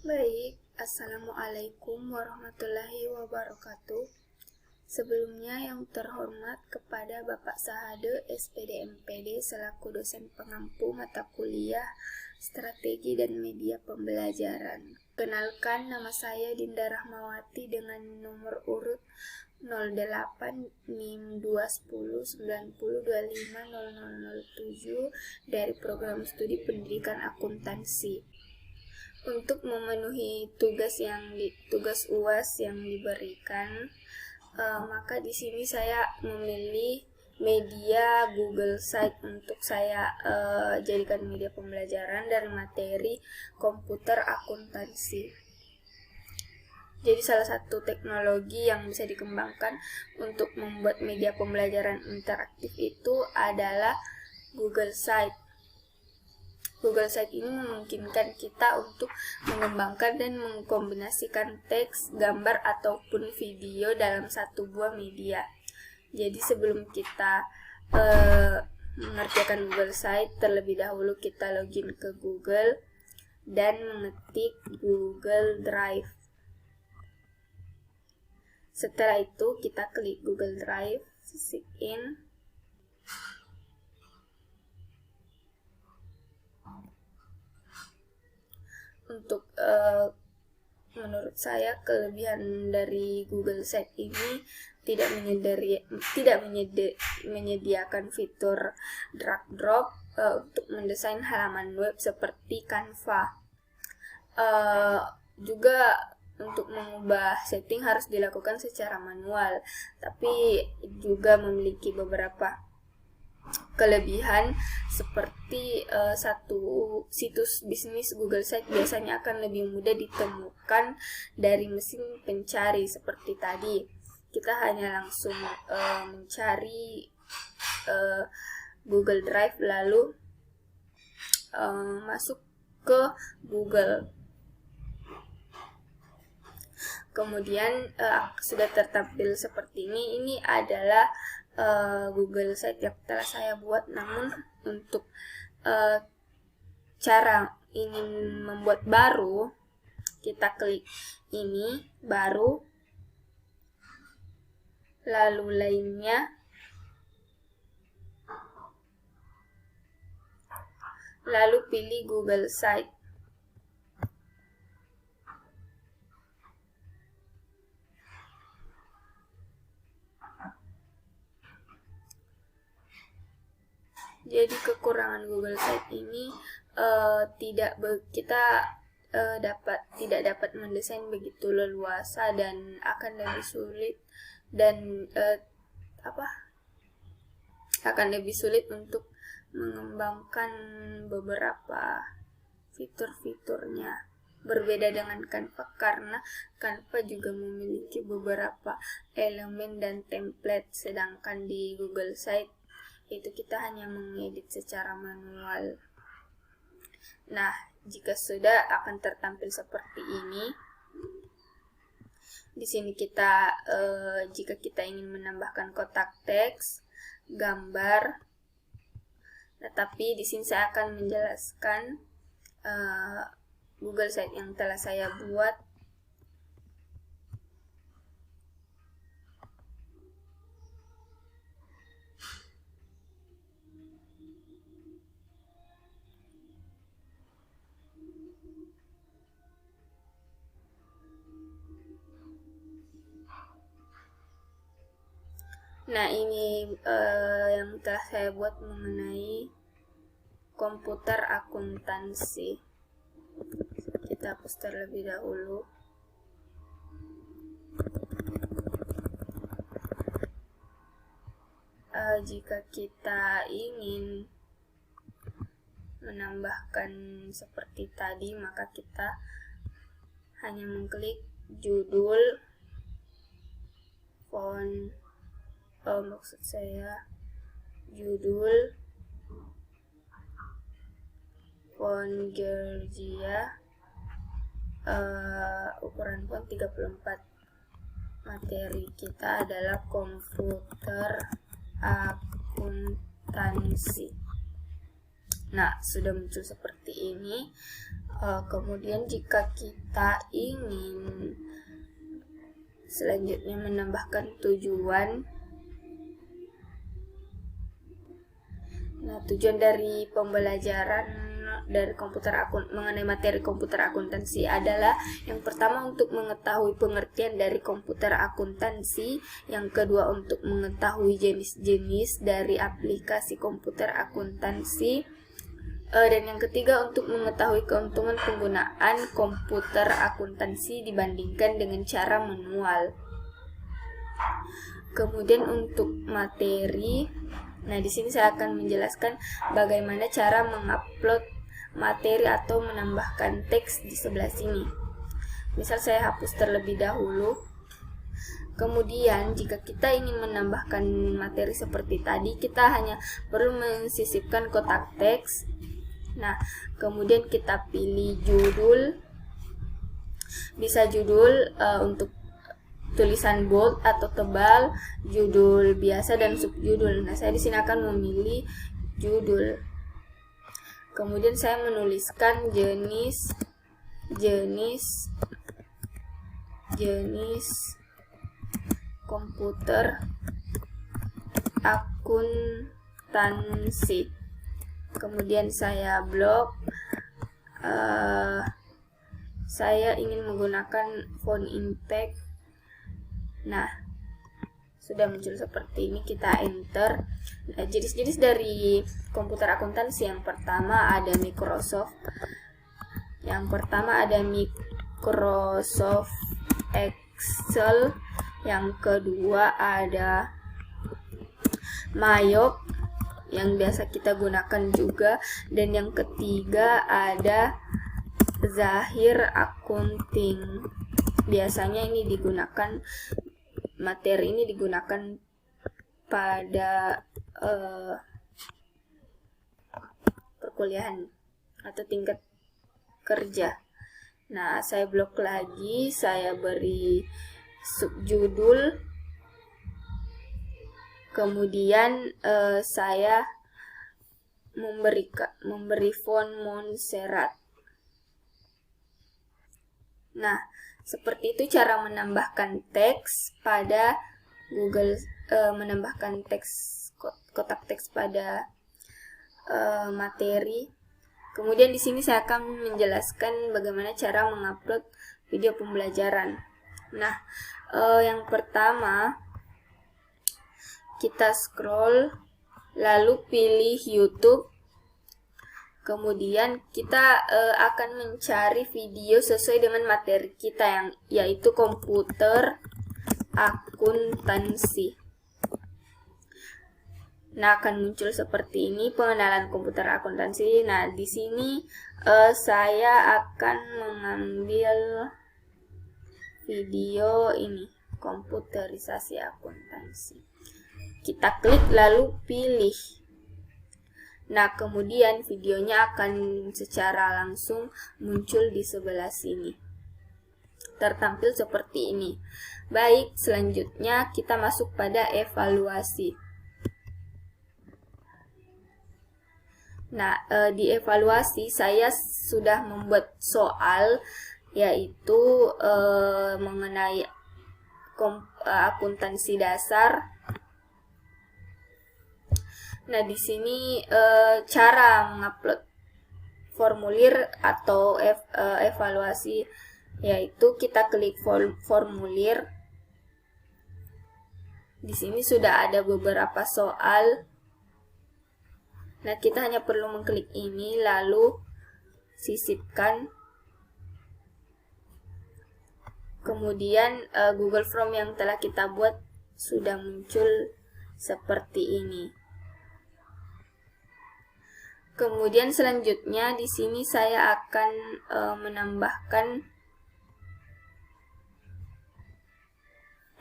Baik, Assalamualaikum warahmatullahi wabarakatuh. Sebelumnya yang terhormat kepada Bapak Sahade SPD MPD selaku dosen pengampu mata kuliah Strategi dan Media Pembelajaran. Kenalkan, nama saya Dinda Rahmawati dengan nomor urut 08 NIM 21090250007 dari program studi pendidikan akuntansi. Untuk memenuhi tugas UAS yang diberikan, maka di sini saya memilih media Google Site untuk saya jadikan media pembelajaran dari materi komputer akuntansi. Jadi salah satu teknologi yang bisa dikembangkan untuk membuat media pembelajaran interaktif itu adalah Google Site. Google Site ini memungkinkan kita untuk mengembangkan dan mengkombinasikan teks, gambar, ataupun video dalam satu buah media. Jadi sebelum kita mengerjakan Google Site, terlebih dahulu kita login ke Google dan mengetik Google Drive. Setelah itu kita klik Google Drive, sign in. Untuk menurut saya kelebihan dari Google Site ini tidak menyediakan fitur drag drop untuk mendesain halaman web seperti Canva. Juga untuk mengubah setting harus dilakukan secara manual, tapi juga memiliki beberapa kelebihan seperti satu situs bisnis Google Site biasanya akan lebih mudah ditemukan dari mesin pencari seperti tadi. Kita hanya langsung mencari Google Drive lalu masuk ke Google. Kemudian sudah tertampil seperti ini. Ini adalah Google Site yang telah saya buat, namun untuk cara ingin membuat baru, kita klik ini, baru, lalu lainnya, lalu pilih Google Site. Jadi kekurangan Google Site ini tidak dapat mendesain begitu leluasa dan akan lebih sulit untuk mengembangkan beberapa fitur-fiturnya. Berbeda dengan Canva karena Canva juga memiliki beberapa elemen dan template, sedangkan di Google Site itu kita hanya mengedit secara manual. Nah, jika sudah akan tertampil seperti ini. Di sini kita jika kita ingin menambahkan kotak teks, gambar. Nah, tapi di sini saya akan menjelaskan Google Site yang telah saya buat. Nah, ini yang telah saya buat mengenai komputer akuntansi. Kita hapus terlebih dahulu. Jika kita ingin menambahkan seperti tadi, maka kita hanya mengklik judul, font, maksud saya judul, font Georgia, ukuran font 34. Materi kita adalah komputer akuntansi. Nah, sudah muncul seperti ini. Kemudian jika kita ingin selanjutnya menambahkan tujuan, nah tujuan dari pembelajaran dari mengenai materi komputer akuntansi adalah yang pertama untuk mengetahui pengertian dari komputer akuntansi, yang kedua untuk mengetahui jenis-jenis dari aplikasi komputer akuntansi, dan yang ketiga untuk mengetahui keuntungan penggunaan komputer akuntansi dibandingkan dengan cara manual. Kemudian untuk materi, nah di sini saya akan menjelaskan bagaimana cara mengupload materi atau menambahkan teks di sebelah sini. Misal saya hapus terlebih dahulu. Kemudian jika kita ingin menambahkan materi seperti tadi, kita hanya perlu mensisipkan kotak teks. Nah, kemudian kita pilih judul. Bisa judul untuk tulisan bold atau tebal, judul biasa dan subjudul. Nah, saya di sini akan memilih judul. Kemudian saya menuliskan jenis komputer akuntansi. Kemudian saya blok. Saya ingin menggunakan font impact. Nah, sudah muncul seperti ini, kita enter. Nah, jenis-jenis dari komputer akuntansi, yang pertama ada Microsoft. Yang pertama ada Microsoft Excel. Yang kedua ada Mayop yang biasa kita gunakan juga, dan yang ketiga ada Zahir Accounting. Biasanya ini digunakan, materi ini digunakan pada perkuliahan atau tingkat kerja. Nah, saya blok lagi, saya beri subjudul, kemudian saya memberi font Montserrat. Nah, seperti itu cara menambahkan teks pada Google, menambahkan kotak teks pada materi. Kemudian di sini saya akan menjelaskan bagaimana cara mengupload video pembelajaran. Nah, yang pertama kita scroll, lalu pilih YouTube. Kemudian kita akan mencari video sesuai dengan materi kita, yaitu komputer akuntansi. Nah, akan muncul seperti ini, pengenalan komputer akuntansi. Nah, di sini saya akan mengambil video ini, komputerisasi akuntansi. Kita klik lalu pilih. Nah, kemudian videonya akan secara langsung muncul di sebelah sini. Tertampil seperti ini. Baik, selanjutnya kita masuk pada evaluasi. Nah, di evaluasi saya sudah membuat soal, yaitu mengenai akuntansi dasar. Nah, di sini cara mengupload formulir atau evaluasi, yaitu kita klik formulir. Di sini sudah ada beberapa soal. Nah, kita hanya perlu mengklik ini lalu sisipkan. Kemudian Google Form yang telah kita buat sudah muncul seperti ini. Kemudian selanjutnya di sini saya akan menambahkan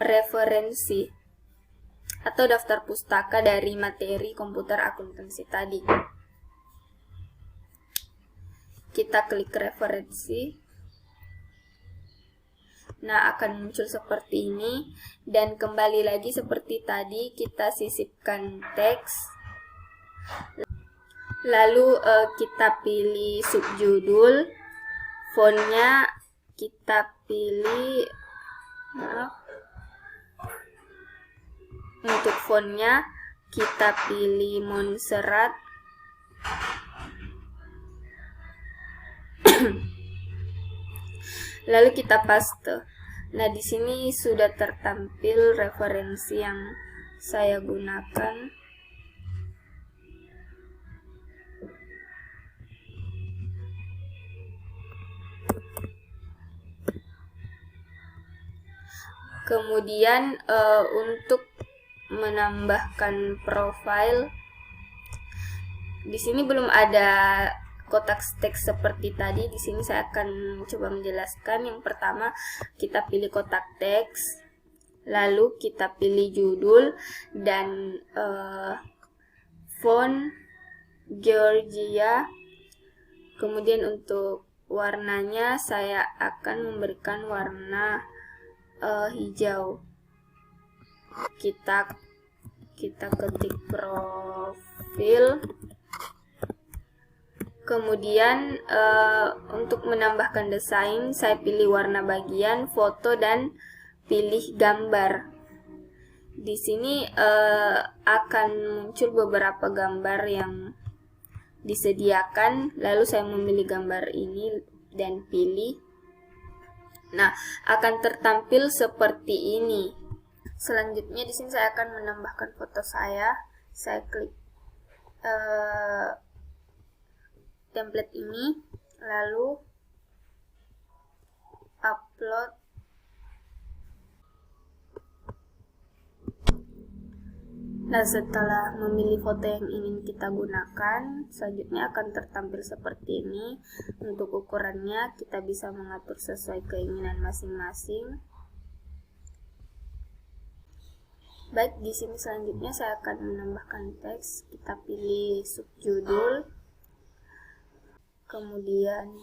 referensi atau daftar pustaka dari materi komputer akuntansi tadi. Kita klik referensi. Nah, akan muncul seperti ini, dan kembali lagi seperti tadi, kita sisipkan teks. Lalu kita pilih subjudul. fontnya kita pilih, untuk fontnya kita pilih Montserrat. Lalu kita paste. Nah, di sini sudah tertampil referensi yang saya gunakan. Kemudian untuk menambahkan profil, di sini belum ada kotak teks seperti tadi. Di sini saya akan coba menjelaskan. Yang pertama, kita pilih kotak teks, lalu kita pilih judul dan font Georgia. Kemudian untuk warnanya saya akan memberikan warna hijau. Kita ketik profil. Kemudian untuk menambahkan desain, saya pilih warna bagian, foto, dan pilih gambar. Di sini akan muncul beberapa gambar yang disediakan, lalu saya memilih gambar ini dan pilih. Nah, akan tertampil seperti ini. Selanjutnya di sini saya akan menambahkan foto saya. Saya klik template ini, lalu upload. Nah, setelah memilih foto yang ingin kita gunakan, selanjutnya akan tertampil seperti ini. Untuk ukurannya kita bisa mengatur sesuai keinginan masing-masing. Baik, di sini selanjutnya saya akan menambahkan teks. Kita pilih subjudul. Kemudian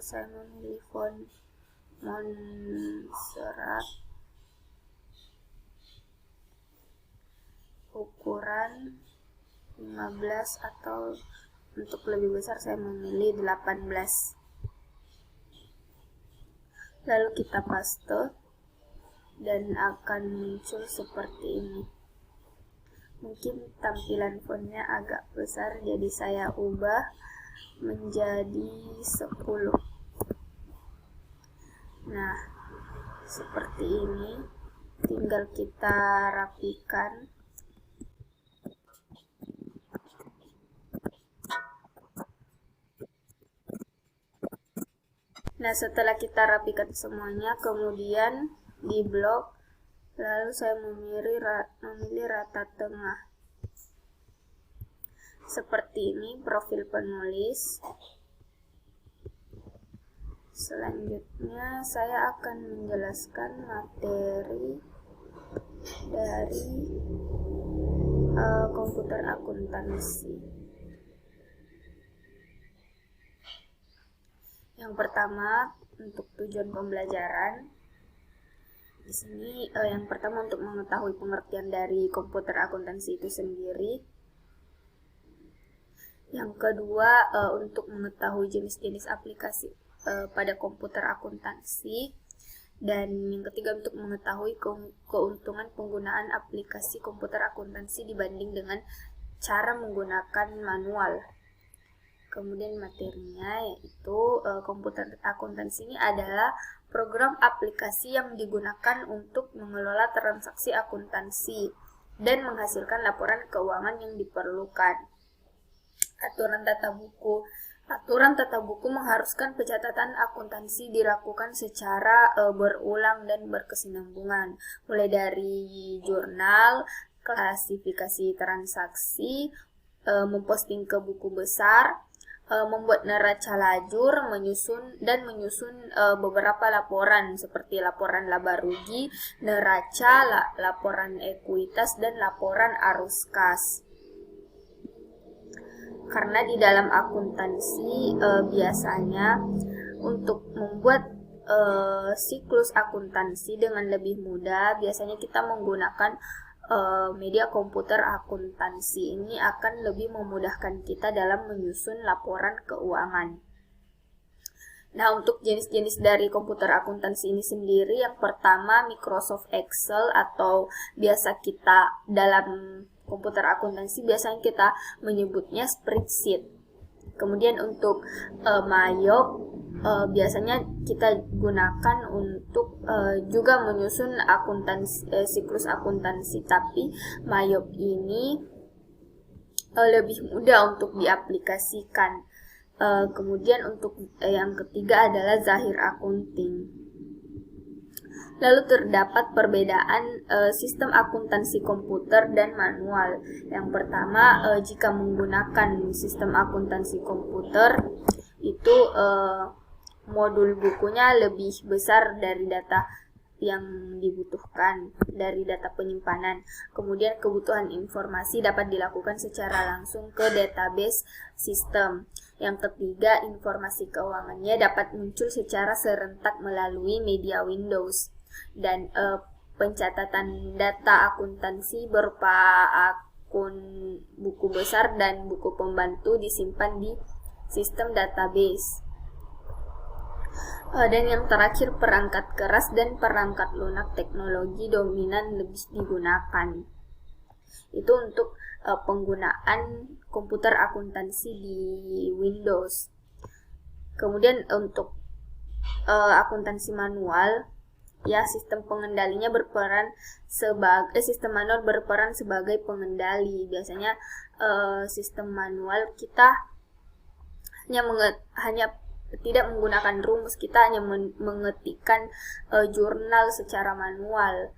saya memilih font Montserrat, ukuran 15 atau untuk lebih besar saya memilih 18. Lalu kita paste dan akan muncul seperti ini. Mungkin tampilan fontnya agak besar, jadi saya ubah menjadi 10. Nah, seperti ini. Tinggal kita rapikan. Nah, setelah kita rapikan semuanya, kemudian di blok, lalu saya memilih rata tengah. Seperti ini profil penulis. Selanjutnya saya akan menjelaskan materi dari komputer akuntansi. Yang pertama, untuk tujuan pembelajaran. Di sini yang pertama untuk mengetahui pengertian dari komputer akuntansi itu sendiri. Yang kedua untuk mengetahui jenis-jenis aplikasi pada komputer akuntansi. Dan yang ketiga untuk mengetahui keuntungan penggunaan aplikasi komputer akuntansi dibanding dengan cara menggunakan manual. Kemudian materinya yaitu komputer akuntansi ini adalah program aplikasi yang digunakan untuk mengelola transaksi akuntansi dan menghasilkan laporan keuangan yang diperlukan. Aturan tata buku mengharuskan pencatatan akuntansi dilakukan secara berulang dan berkesinambungan, mulai dari jurnal, klasifikasi transaksi, memposting ke buku besar, membuat neraca lajur, menyusun beberapa laporan seperti laporan laba rugi, neraca, laporan ekuitas, dan laporan arus kas. Karena di dalam akuntansi biasanya untuk membuat siklus akuntansi dengan lebih mudah, biasanya kita menggunakan media komputer akuntansi ini akan lebih memudahkan kita dalam menyusun laporan keuangan. Nah, untuk jenis-jenis dari komputer akuntansi ini sendiri, yang pertama Microsoft Excel, atau biasa kita dalam komputer akuntansi biasanya kita menyebutnya spreadsheet. Kemudian untuk Mayop biasanya kita gunakan untuk juga menyusun siklus akuntansi, tapi Mayop ini lebih mudah untuk diaplikasikan. Kemudian untuk yang ketiga adalah Zahir Accounting. Lalu terdapat perbedaan sistem akuntansi komputer dan manual. Yang pertama, jika menggunakan sistem akuntansi komputer, itu modul bukunya lebih besar dari data yang dibutuhkan, dari data penyimpanan. Kemudian kebutuhan informasi dapat dilakukan secara langsung ke database sistem. Yang ketiga, informasi keuangannya dapat muncul secara serentak melalui media Windows. Dan pencatatan data akuntansi berupa akun buku besar dan buku pembantu disimpan di sistem database. Dan yang terakhir, perangkat keras dan perangkat lunak teknologi dominan lebih digunakan. Itu untuk penggunaan komputer akuntansi di Windows. Kemudian untuk akuntansi manual, ya, sistem pengendalinya sistem manual berperan sebagai pengendali. Biasanya sistem manual kita hanya tidak menggunakan rumus, kita hanya mengetikkan jurnal secara manual.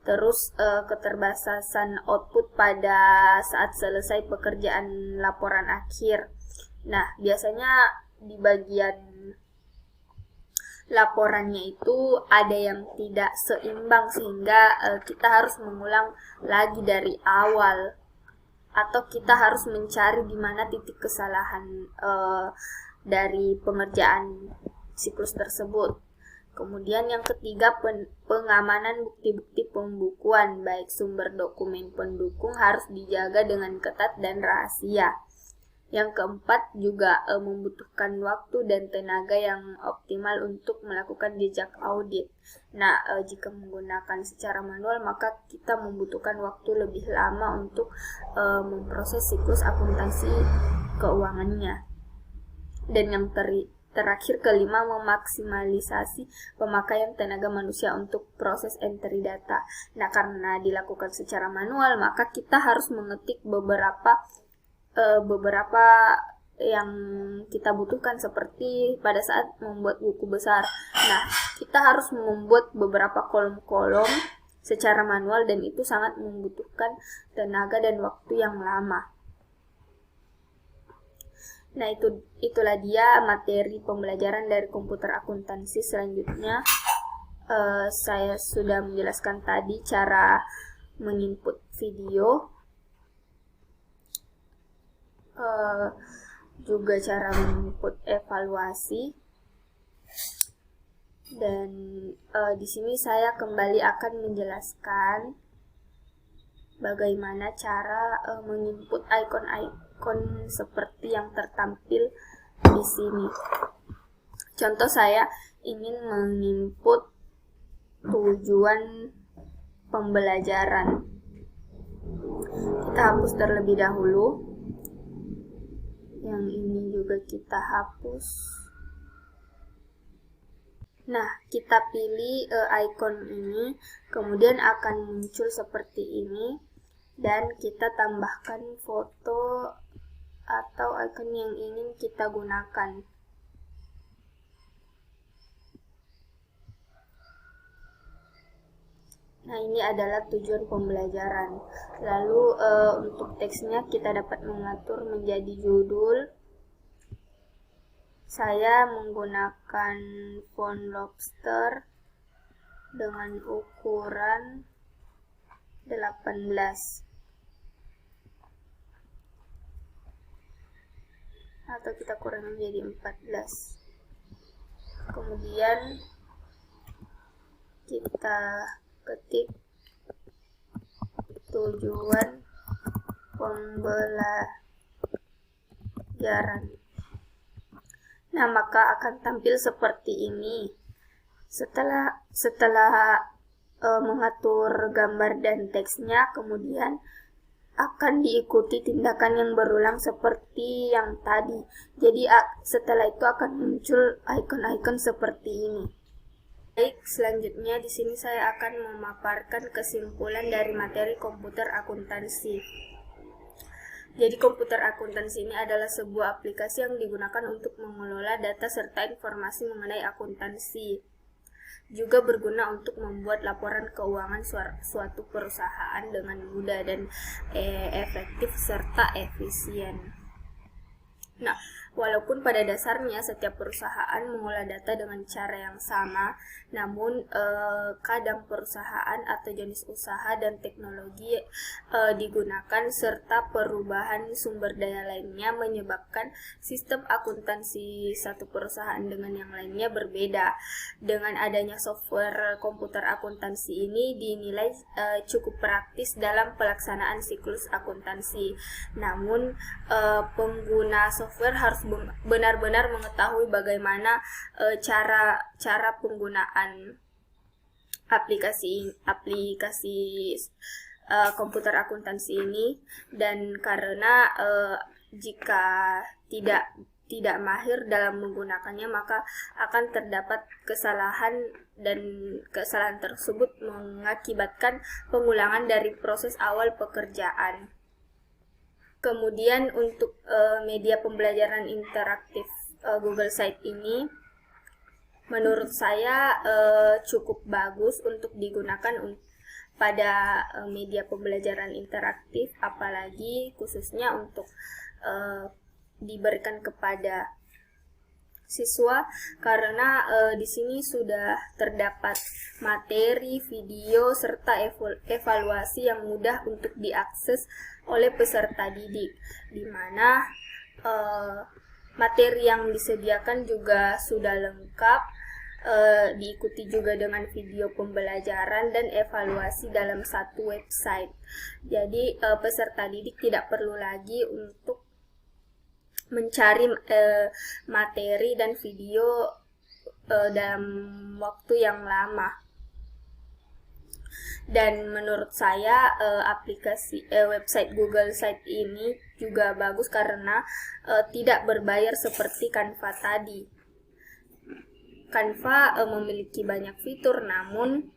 Terus keterbatasan output pada saat selesai pekerjaan laporan akhir. Nah, biasanya di bagian laporannya itu ada yang tidak seimbang, sehingga kita harus mengulang lagi dari awal, atau kita harus mencari di mana titik kesalahan dari pengerjaan siklus tersebut. Kemudian yang ketiga, pengamanan bukti-bukti pembukuan, baik sumber dokumen pendukung harus dijaga dengan ketat dan rahasia. Yang keempat, juga membutuhkan waktu dan tenaga yang optimal untuk melakukan jejak audit. Nah, jika menggunakan secara manual, maka kita membutuhkan waktu lebih lama untuk memproses siklus akuntansi keuangannya. Dan yang terakhir, kelima, memaksimalisasi pemakaian tenaga manusia untuk proses entry data. Nah, karena dilakukan secara manual, maka kita harus mengetik beberapa yang kita butuhkan, seperti pada saat membuat buku besar. Nah, kita harus membuat beberapa kolom-kolom secara manual, dan itu sangat membutuhkan tenaga dan waktu yang lama. Nah, itulah dia materi pembelajaran dari komputer akuntansi. Selanjutnya saya sudah menjelaskan tadi cara menginput video, juga cara menginput evaluasi, dan di sini saya kembali akan menjelaskan bagaimana cara menginput icon seperti yang tertampil di sini. Contoh, saya ingin menginput tujuan pembelajaran. Kita hapus terlebih dahulu. Yang ini juga kita hapus. Nah, kita pilih icon ini, kemudian akan muncul seperti ini, dan kita tambahkan foto atau icon yang ingin kita gunakan. Nah, ini adalah tujuan pembelajaran. Lalu untuk teksnya kita dapat mengatur menjadi judul. Saya menggunakan font Lobster dengan ukuran 18. Atau kita kurangi menjadi 14. Kemudian kita ketik tujuan pembelajaran. Nah, maka akan tampil seperti ini. Setelah mengatur gambar dan teksnya, kemudian akan diikuti tindakan yang berulang seperti yang tadi. Jadi setelah itu akan muncul icon-icon seperti ini. Baik, selanjutnya di sini saya akan memaparkan kesimpulan dari materi komputer akuntansi. Jadi komputer akuntansi ini adalah sebuah aplikasi yang digunakan untuk mengelola data serta informasi mengenai akuntansi. Juga berguna untuk membuat laporan keuangan suatu perusahaan dengan mudah dan efektif serta efisien. Nah, walaupun pada dasarnya setiap perusahaan mengolah data dengan cara yang sama, namun kadang perusahaan atau jenis usaha dan teknologi digunakan serta perubahan sumber daya lainnya menyebabkan sistem akuntansi satu perusahaan dengan yang lainnya berbeda. Dengan adanya software komputer akuntansi ini dinilai cukup praktis dalam pelaksanaan siklus akuntansi. Namun pengguna software harus benar-benar mengetahui bagaimana cara penggunaan aplikasi komputer akuntansi ini, dan karena jika tidak mahir dalam menggunakannya maka akan terdapat kesalahan, dan kesalahan tersebut mengakibatkan pengulangan dari proses awal pekerjaan. Kemudian untuk media pembelajaran interaktif Google Site ini menurut saya cukup bagus untuk digunakan pada media pembelajaran interaktif, apalagi khususnya untuk diberikan kepada siswa, karena di sini sudah terdapat materi, video, serta evaluasi yang mudah untuk diakses oleh peserta didik, di mana materi yang disediakan juga sudah lengkap, diikuti juga dengan video pembelajaran dan evaluasi dalam satu website. Jadi peserta didik tidak perlu lagi untuk mencari materi dan video dalam waktu yang lama. Dan menurut saya aplikasi website Google Site ini juga bagus karena tidak berbayar seperti Canva tadi. Canva memiliki banyak fitur, namun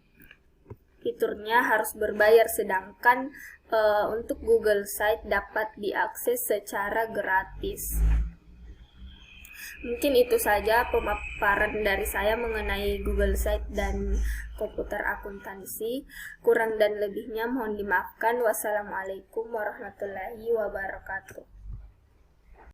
fiturnya harus berbayar, sedangkan untuk Google Site dapat diakses secara gratis. Mungkin itu saja pemaparan dari saya mengenai Google Site dan komputer akuntansi. Kurang dan lebihnya mohon dimaafkan. Wassalamualaikum warahmatullahi wabarakatuh.